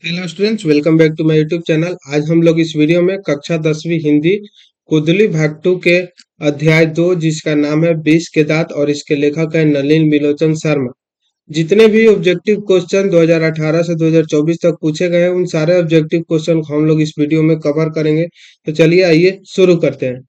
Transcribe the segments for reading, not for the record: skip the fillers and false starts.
Hello students, welcome back to my YouTube channel. आज हम लोग इस वीडियो में कक्षा 10वीं हिंदी कुंडली भाग 2 के अध्याय 2 जिसका नाम है 20 के दांत और इसके लेखक है नलिन बिलोचन शर्मा। जितने भी ऑब्जेक्टिव क्वेश्चन 2018 से 2024 तक पूछे गए हैं उन सारे ऑब्जेक्टिव क्वेश्चन को हम लोग इस वीडियो में कवर करेंगे। तो चलिए आइए शुरू करते हैं।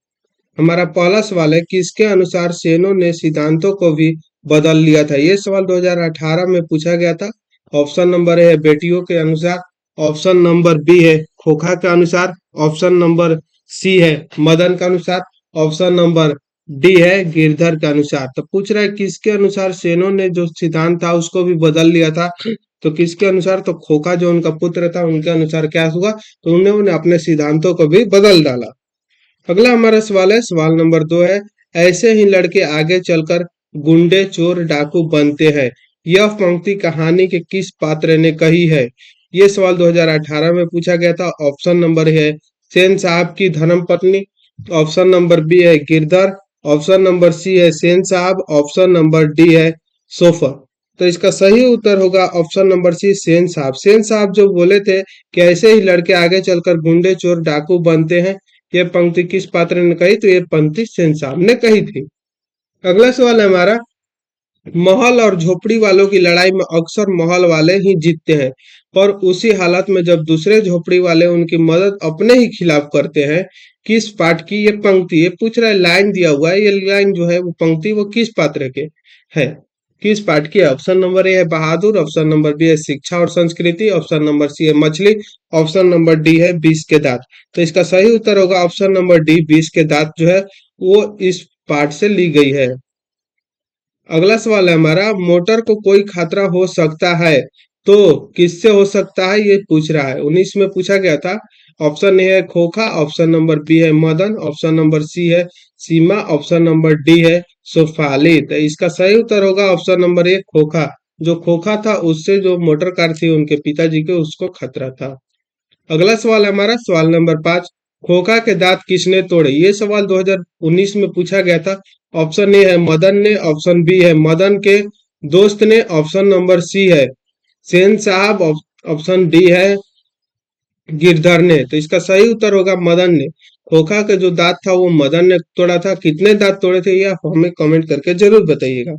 हमारा पहला सवाल है, किसके अनुसार सेनों ने सिद्धांतों को भी बदल लिया था। ये सवाल 2018 में पूछा गया था। ऑप्शन नंबर ए है बेटियों के अनुसार, ऑप्शन नंबर बी है खोखा के अनुसार, ऑप्शन नंबर सी है मदन के अनुसार, ऑप्शन नंबर डी है गिरधर के अनुसार। तो पूछ रहा है किसके अनुसार सेनों ने जो सिद्धांत था उसको भी बदल लिया था। तो किसके अनुसार, तो खोखा जो उनका पुत्र था उनके अनुसार क्या हुआ, तो उन्होंने अपने सिद्धांतों को भी बदल डाला। अगला हमारा सवाल है, सवाल नंबर 2 है, ऐसे ही लड़के आगे चलकर गुंडे चोर डाकू बनते हैं। यह पंक्ति कहानी के किस पात्र ने कही है। ये सवाल 2018 में पूछा गया था। ऑप्शन नंबर है सेन साहब की धर्मपत्नी, ऑप्शन नंबर बी है गिरधर, ऑप्शन नंबर सी है सेन साहब, ऑप्शन नंबर डी है सोफर। तो इसका सही उत्तर होगा ऑप्शन नंबर सी सेन साहब। सेन साहब जो बोले थे कि ऐसे ही लड़के आगे चलकर गुंडे चोर डाकू बनते हैं, ये पंक्ति किस पात्र ने कही, तो ये पंक्ति सेन साहब ने कही थी। अगला सवाल है हमारा, महल और झोपड़ी वालों की लड़ाई में अक्सर महल वाले ही जीतते हैं, पर उसी हालत में जब दूसरे झोपड़ी वाले उनकी मदद अपने ही खिलाफ करते हैं। किस पाठ की ये पंक्ति, ये पूछ रहा है, लाइन दिया हुआ है, ये लाइन जो है वो पंक्ति वो किस पात्र के है, किस पाठ की है। ऑप्शन नंबर ए है बहादुर, ऑप्शन नंबर बी है शिक्षा और संस्कृति, ऑप्शन नंबर सी है मछली, ऑप्शन नंबर डी है 20 के दांत। तो इसका सही उत्तर होगा ऑप्शन नंबर डी 20 के दांत जो है वो इस पाठ से ली गई है। अगला सवाल है हमारा, मोटर को कोई खतरा हो सकता है तो किससे हो सकता है, ये पूछ रहा है। 19 में पूछा गया था। ऑप्शन ए है खोखा, ऑप्शन नंबर बी है मदन, ऑप्शन नंबर सी है सीमा, ऑप्शन नंबर डी है सोफाली। तो इसका सही उत्तर होगा ऑप्शन नंबर ए खोखा। जो खोखा था उससे जो मोटर कार थी उनके पिताजी के उसको खतरा था। अगला सवाल है हमारा, सवाल नंबर 5, खोखा के दांत किसने तोड़े। ये सवाल 2019 में पूछा गया था। ऑप्शन ए है मदन ने, ऑप्शन बी है मदन के दोस्त ने, ऑप्शन नंबर सी है सेन साहब, ऑप्शन डी है गिरधर ने। तो इसका सही उत्तर होगा मदन ने। खोखा का जो दांत था वो मदन ने तोड़ा था। कितने दांत तोड़े थे ये आप हमें कमेंट करके जरूर बताइएगा।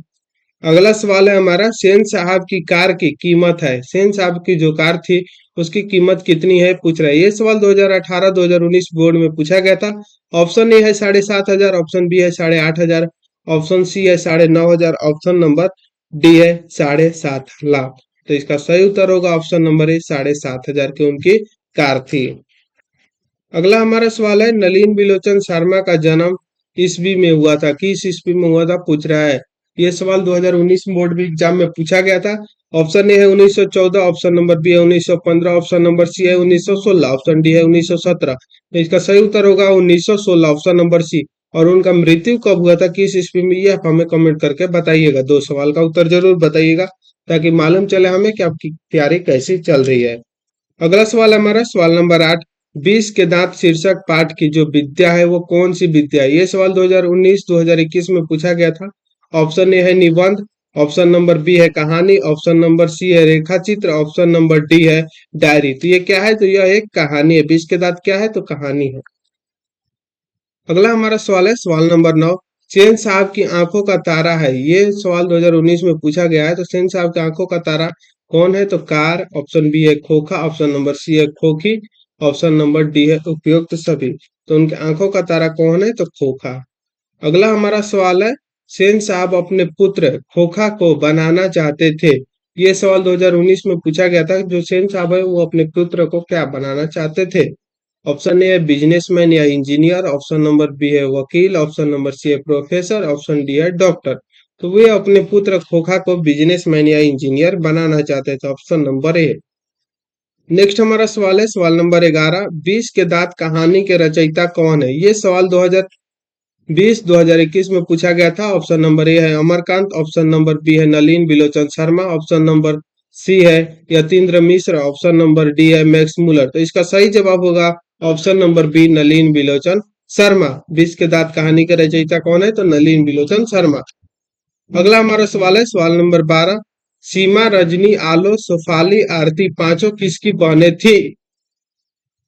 अगला सवाल है हमारा, सेन साहब की कार की कीमत है। सेन साहब की जो कार थी उसकी कीमत कितनी है पूछ रहा है। ये सवाल 2018-2019 बोर्ड में पूछा गया था। ऑप्शन ए है 7,500, ऑप्शन बी है 8,500, ऑप्शन सी है 9,500, ऑप्शन नंबर डी है 7.5 लाख। तो इसका सही उत्तर होगा ऑप्शन नंबर ए 7,500 की उनकी कार थी। अगला हमारा सवाल है, नलिन बिलोचन शर्मा का जन्म ईस्वी में हुआ था। किस ईस्वी में हुआ था पूछ रहा है। ये सवाल 2019 बोर्ड भी एग्जाम में पूछा गया था। ऑप्शन ए है 1914, ऑप्शन नंबर बी है 1915, ऑप्शन नंबर सी है 1916, ऑप्शन डी है 1917। तो इसका सही उत्तर होगा 1916, ऑप्शन नंबर सी। और उनका मृत्यु कब हुआ था, किस ईस्वी में, ये आप हमें कमेंट करके बताइएगा। दो सवाल का उत्तर जरूर बताइएगा ताकि मालूम चले हमें कि आपकी तैयारी कैसी चल रही है। अगला सवाल है हमारा, सवाल नंबर 8, 20 के दांत शीर्षक पाठ की जो विद्या है वो कौन सी विद्या है। ये सवाल 2019-2021 में पूछा गया था। ऑप्शन ए है निबंध, ऑप्शन नंबर बी है कहानी, ऑप्शन नंबर सी है रेखा चित्र, ऑप्शन नंबर डी है डायरी। तो ये क्या है, तो यह एक कहानी है। 20 के दांत क्या है, तो कहानी है। अगला हमारा सवाल है सवाल नंबर 9, सेन साहब की आंखों का तारा है। ये सवाल 2019 में पूछा गया है। तो सेन साहब की आंखों का तारा कौन है, तो कार, ऑप्शन बी है खोखा, ऑप्शन नंबर सी है खोखी, ऑप्शन नंबर डी है उपयुक्त सभी। तो उनके आंखों का तारा कौन है, तो खोखा। अगला हमारा सवाल है, सेन साहब अपने पुत्र खोखा को बनाना चाहते थे। ये सवाल 2019 में पूछा गया था। जो सेन साहब है वो अपने पुत्र को क्या बनाना चाहते थे। ऑप्शन ए है बिजनेसमैन या इंजीनियर, ऑप्शन नंबर बी है वकील, ऑप्शन नंबर सी है प्रोफेसर, ऑप्शन डी है डॉक्टर। तो वे अपने पुत्र खोखा को बिजनेसमैन या इंजीनियर बनाना चाहते थे, ऑप्शन नंबर ए। नेक्स्ट हमारा सवाल है सवाल नंबर 11, 20 के दांत कहानी के रचयिता कौन है। ये सवाल 2020-2021 में पूछा गया था। ऑप्शन नंबर ए है अमरकांत, ऑप्शन नंबर बी है नलिन बिलोचन शर्मा, ऑप्शन नंबर सी है यतीन्द्र मिश्र, ऑप्शन नंबर डी है मैक्स मुलर। तो इसका सही जवाब होगा ऑप्शन नंबर बी नलिन बिलोचन शर्मा। 20 के दांत कहानी के रचयिता कौन है, तो नलिन बिलोचन शर्मा। अगला हमारा सवाल है सवाल नंबर 12, सीमा, रजनी, आलो, शेफाली, आरती पांचों किसकी बहनें थी?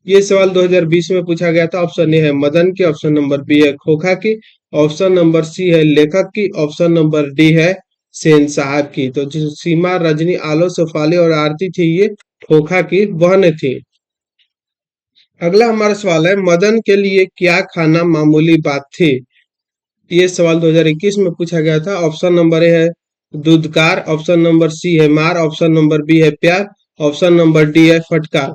ये सवाल 2020 में पूछा गया था। ऑप्शन ए है मदन की, ऑप्शन नंबर बी है खोखा की, ऑप्शन नंबर सी है लेखक की, ऑप्शन नंबर डी है सेन साहब की। तो जो सीमा, रजनी, आलो, शेफाली और आरती थी, ये खोखा की बहनें थी। अगला हमारा सवाल है, मदन के लिए क्या खाना मामूली बात थी? ये सवाल 2021 में पूछा गया था। ऑप्शन नंबर ए है दूधकार, ऑप्शन नंबर सी है मार, ऑप्शन नंबर बी है प्यार, ऑप्शन नंबर डी है फटकार।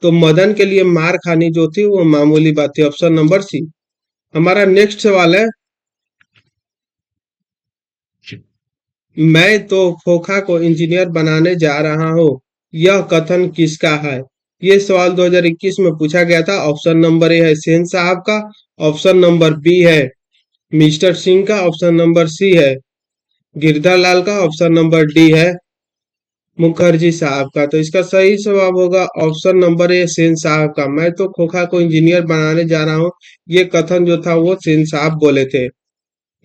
तो मदन के लिए मार खानी जो थी वो मामूली बात थी, ऑप्शन नंबर सी। हमारा नेक्स्ट सवाल है, मैं तो खोखा को इंजीनियर बनाने जा रहा हूँ, यह कथन किसका है? ये सवाल 2021 में पूछा गया था। ऑप्शन नंबर ए है सेन साहब का, ऑप्शन नंबर बी है मिस्टर सिंह का, ऑप्शन नंबर सी है गिरधर लाल का, ऑप्शन नंबर डी है मुखर्जी साहब का। तो इसका सही जवाब होगा ऑप्शन नंबर ए सेन साहब का। मैं तो खोखा को इंजीनियर बनाने जा रहा हूँ, ये कथन जो था वो सेन साहब बोले थे।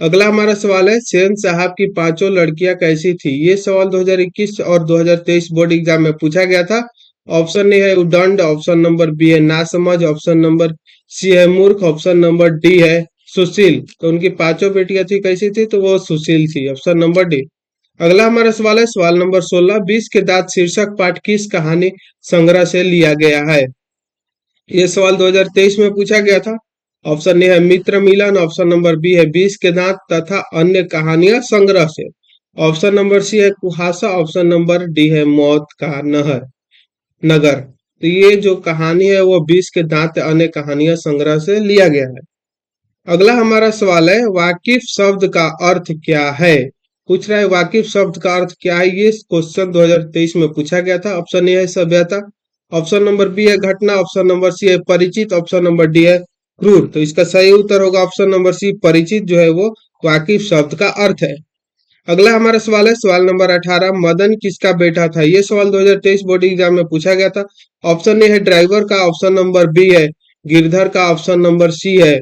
अगला हमारा सवाल है, सेन साहब की पांचों लड़कियां कैसी थी? ये सवाल 2021 और 2023 बोर्ड एग्जाम में पूछा गया था। ऑप्शन ए है उदंड, ऑप्शन नंबर बी है नासमझ, ऑप्शन नंबर सी है मूर्ख, ऑप्शन नंबर डी है सुशील। तो उनकी पांचों बेटियां थी, कैसी थी? तो वो सुशील थी, ऑप्शन नंबर डी। अगला हमारा सवाल है, सवाल नंबर 16, 20 के दांत शीर्षक पाठ किस कहानी संग्रह से लिया गया है? ये सवाल 2023 में पूछा गया था। ऑप्शन ए है मित्र मिलन, ऑप्शन नंबर बी है 20 के दांत तथा अन्य कहानियां संग्रह से, ऑप्शन नंबर सी है कुहासा, ऑप्शन नंबर डी है मौत का नगर। तो ये जो कहानी है वो 20 के दांत अन्य कहानियां संग्रह से लिया गया है। अगला हमारा सवाल है, वाकिफ शब्द का अर्थ क्या है? पूछ रहा है वाकिफ शब्द का अर्थ क्या है। ये क्वेश्चन 2023 में पूछा गया था। ऑप्शन ए है सभ्यता, ऑप्शन नंबर बी है घटना, ऑप्शन नंबर सी है परिचित, ऑप्शन नंबर डी है क्रूर। तो इसका सही उत्तर होगा ऑप्शन नंबर सी, परिचित जो है वो वाकिफ शब्द का अर्थ है। अगला हमारा सवाल है, सवाल नंबर 18, मदन किसका बेटा था? ये सवाल 2023 बोर्ड एग्जाम में पूछा गया था। ऑप्शन ए है ड्राइवर का, ऑप्शन नंबर बी है गिरधर का, ऑप्शन नंबर सी है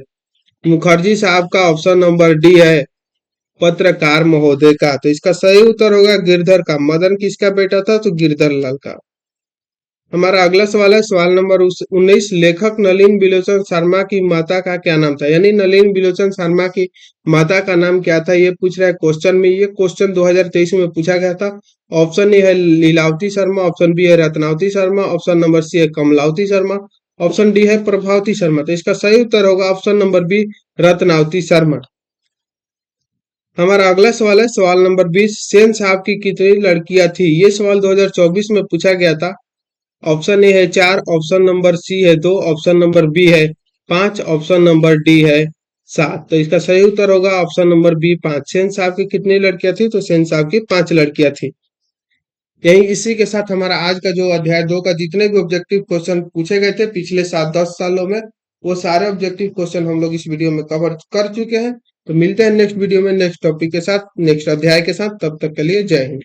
मुखर्जी साहब का, ऑप्शन नंबर डी है पत्रकार महोदय का। तो इसका सही उत्तर होगा गिरधर का। मदन किसका बेटा था? तो गिरधर लाल का। हमारा अगला सवाल है, सवाल नंबर 19, लेखक नलिन बिलोचन शर्मा की माता का क्या नाम था? यानी नलिन बिलोचन शर्मा की माता का नाम क्या था, ये पूछ रहा है क्वेश्चन में। ये क्वेश्चन 2023 में पूछा गया था। ऑप्शन ए है लीलावती शर्मा, ऑप्शन बी है Ratnavati Sharma, option number C है कमलावती शर्मा, ऑप्शन डी है प्रभावती शर्मा। तो इसका सही उत्तर होगा option number B, Ratnavati Sharma. हमारा अगला सवाल है, सवाल नंबर 20, सेन साहब की कितनी लड़कियां थी? ये सवाल 2024 में पूछा गया था। ऑप्शन ए है 4, ऑप्शन नंबर सी है 2, ऑप्शन नंबर बी है 5, ऑप्शन नंबर डी है 7। तो इसका सही उत्तर होगा ऑप्शन नंबर बी 5। सेन साहब की कितनी लड़कियां थी? तो सेन साहब की 5 लड़कियां थी। यही इसी के साथ हमारा आज का जो अध्याय 2 का जितने भी ऑब्जेक्टिव क्वेश्चन पूछे गए थे पिछले 7-10 सालों में, वो सारे ऑब्जेक्टिव क्वेश्चन हम लोग इस वीडियो में कवर कर चुके हैं। तो मिलते हैं नेक्स्ट वीडियो में नेक्स्ट टॉपिक के साथ, नेक्स्ट अध्याय के साथ। तब तक के लिए जय हिंद।